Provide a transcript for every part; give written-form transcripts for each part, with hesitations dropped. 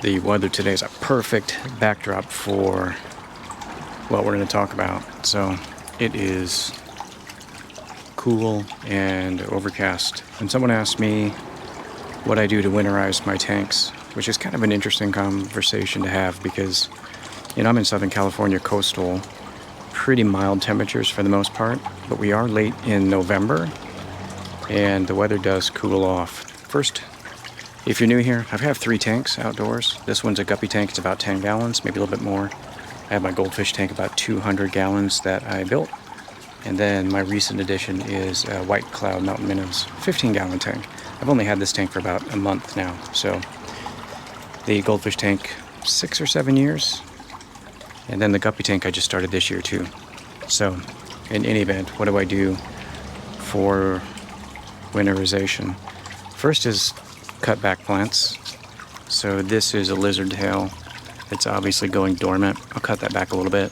The weather today is a perfect backdrop for what we're going to talk about. So it is cool and overcast. And someone asked me what I do to winterize my tanks, which is kind of an interesting conversation to have because, I'm in Southern California coastal, pretty mild temperatures for the most part, but we are late in November and the weather does cool off. First, if you're new here, I have 3 tanks outdoors. This one's a guppy tank, it's about 10 gallons, maybe a little bit more. I have my goldfish tank, about 200 gallons that I built. And then my recent addition is a White Cloud Mountain Minnows 15-gallon tank. I've only had this tank for about a month now. So the goldfish tank, 6 or 7 years. And then the guppy tank I just started this year too. So in any event, what do I do for winterization? First is cut back plants. So this is a lizard tail. It's obviously going dormant. I'll cut that back a little bit.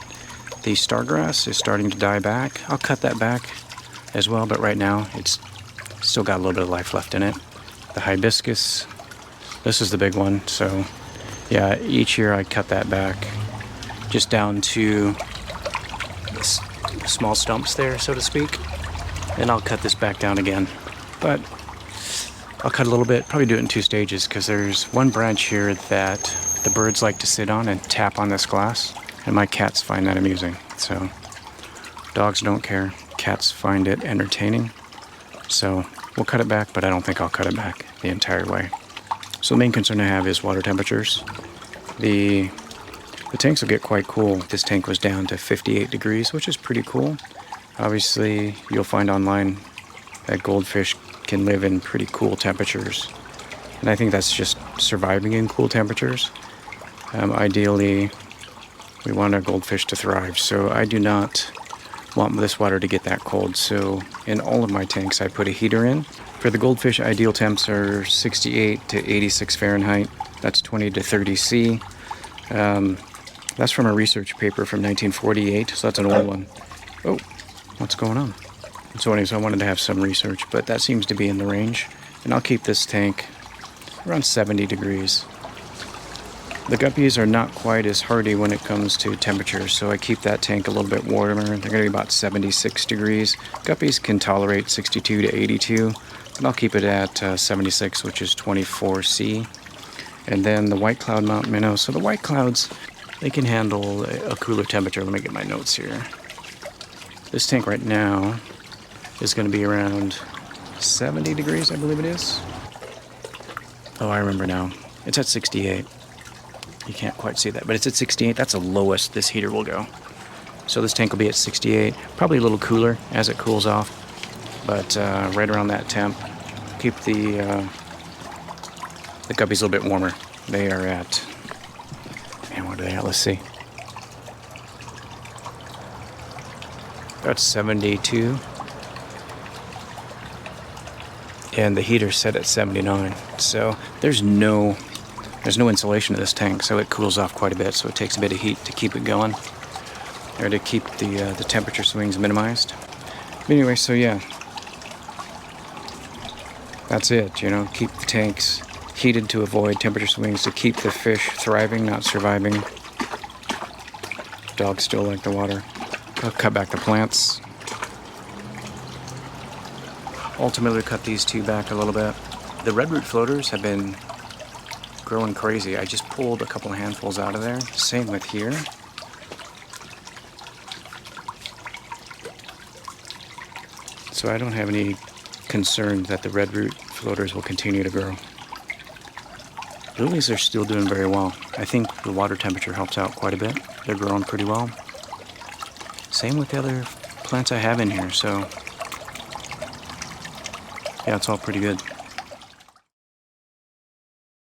The stargrass is starting to die back. I'll cut that back as well, but right now it's still got a little bit of life left in it. The hibiscus, this is the big one. So yeah, each year I cut that back just down to small stumps there, so to speak. And I'll cut this back down again. But I'll cut a little bit, probably do it in 2 stages because there's one branch here that the birds like to sit on and tap on this glass, and my cats find that amusing. So dogs don't care, cats find it entertaining. So we'll cut it back, but I don't think I'll cut it back the entire way. So the main concern I have is water temperatures. The tanks will get quite cool. This tank was down to 58 degrees, which is pretty cool. Obviously, you'll find online that goldfish can live in pretty cool temperatures. And I think that's just surviving in cool temperatures. Ideally, we want our goldfish to thrive. So I do not want this water to get that cold. So in all of my tanks, I put a heater in. For the goldfish, ideal temps are 68 to 86 Fahrenheit. That's 20 to 30 C. That's from a research paper from 1948, so that's an old one. Oh, what's going on? So anyways, I wanted to have some research, but that seems to be in the range. And I'll keep this tank around 70 degrees. The guppies are not quite as hardy when it comes to temperatures, so I keep that tank a little bit warmer. They're going to be about 76 degrees. Guppies can tolerate 62 to 82, and I'll keep it at 76, which is 24 C. And then the White Cloud Mountain Minnows. So the White Clouds, they can handle a cooler temperature. Let me get my notes here. This tank right now is going to be around 70 degrees, I believe it is. Oh, I remember now. It's at 68. You can't quite see that, but it's at 68. That's the lowest this heater will go. So this tank will be at 68, probably a little cooler as it cools off, but right around that temp. Keep the guppies a little bit warmer. They are at, man, what are they at? Let's see. That's 72. And the heater's set at 79. So there's no insulation to this tank, so it cools off quite a bit. So it takes a bit of heat to keep it going, or to keep the temperature swings minimized. But anyway, so yeah, that's it. Keep the tanks heated to avoid temperature swings, to keep the fish thriving, not surviving. Dogs still like the water. I'll cut back the plants. Ultimately cut these 2 back a little bit. The redroot floaters have been growing crazy. I just pulled a couple of handfuls out of there. Same with here. So I don't have any concern that the redroot floaters will continue to grow. Lilies are still doing very well. I think the water temperature helps out quite a bit. They're growing pretty well. Same with the other plants I have in here, so yeah, it's all pretty good.